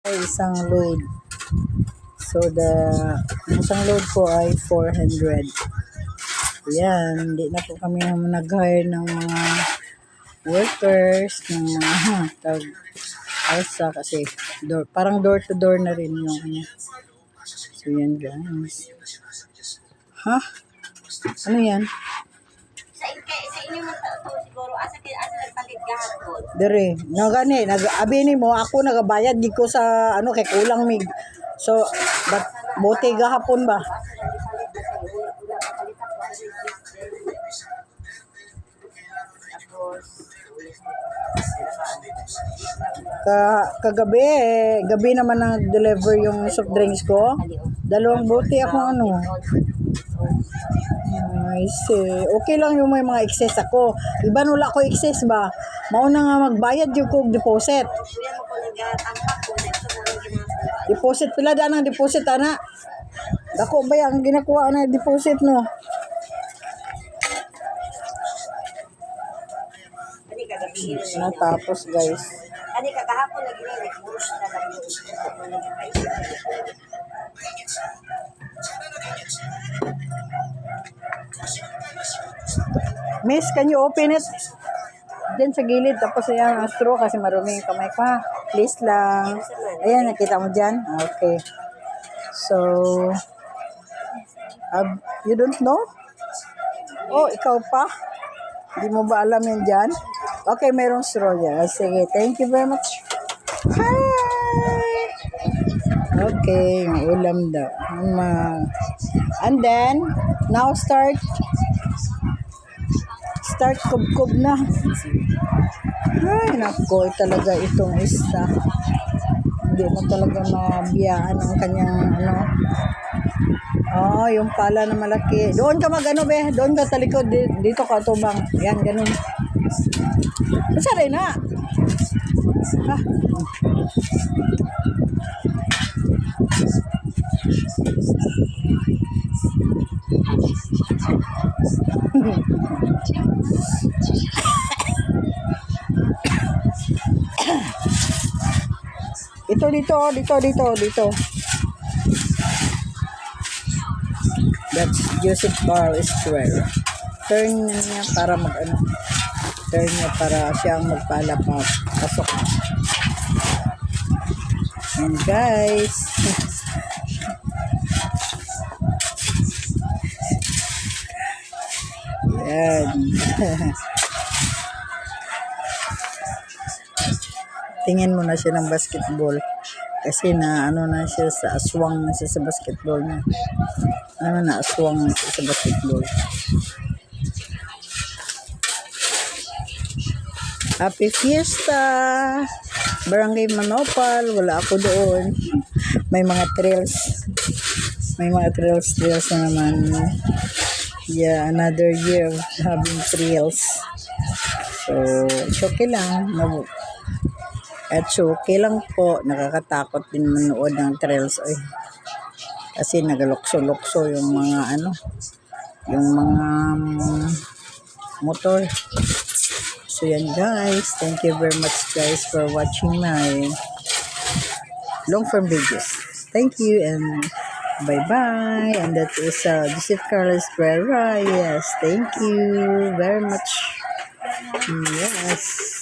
Ay isang load. So isang load po ay 400. Yan, hindi na po kami nag-hire ng mga workers, ng mga alsa kasi parang door to door na rin yung ano. So yan guys. Ha? Ano yan? Sa inyo mo to siguro asa nagpalit gahapon. Dire, abi ni mo ako nagabayad di ko sa ano kay kulang mig. So, bote gahapon ba? Kagabi gabi naman nag-deliver yung soft drinks ko. Dalawang bote ako ano. I see. Okay lang yung may mga excess ako. Iba wala ko excess ba? Mauna nga magbayad yung kog deposit. Deposit pila daan ang deposit ana. Dako ba ang ginakuha na deposit no? Tapos guys. Ani kagahapon lagi ni nag-push na lang yung Miss, can you open it? Diyan sa gilid. Tapos ayan ang straw kasi marumi yung kamay ko ha. Please lang. Ayan, nakita mo dyan? Okay. So, you don't know? Oh, ikaw pa? Hindi mo ba alam yan dyan? Okay, mayroong straw dyan. Sige, thank you very much. Hi! Okay, yung ulam daw. And then, now start kub-kub na. Ay, nako, talaga itong isa. Hindi mo talaga mabiyaan ang kanyang ano. Oh, yung pala na malaki. Doon ka mag-ano be? Doon ka talikod. Dito ka tubang. Yan, ganun. Masari na. Ha? Dito. That's Joseph Bar Square. Turn niya para mag-ano. Turn niya para siyang magpala pa pasok. And guys. Yan. Tingin mo na siya ng basketball. Kasi na ano na siya sa aswang na siya sa basketball na. Ano na aswang na siya sa basketball. Happy Fiesta! Barangay Manopal. Wala ako doon. May mga trails. Trails na naman. Yeah, another year of having trails. So, it's okay lang. At okay lang po, nakakatakot din manood ng trails kasi nagalokso-lokso yung mga yung mga motor. So yan guys, thank you very much guys for watching my long form videos. Thank you and bye-bye. And that is Joseph Carlos Guerra. Yes, thank you very much. Yes.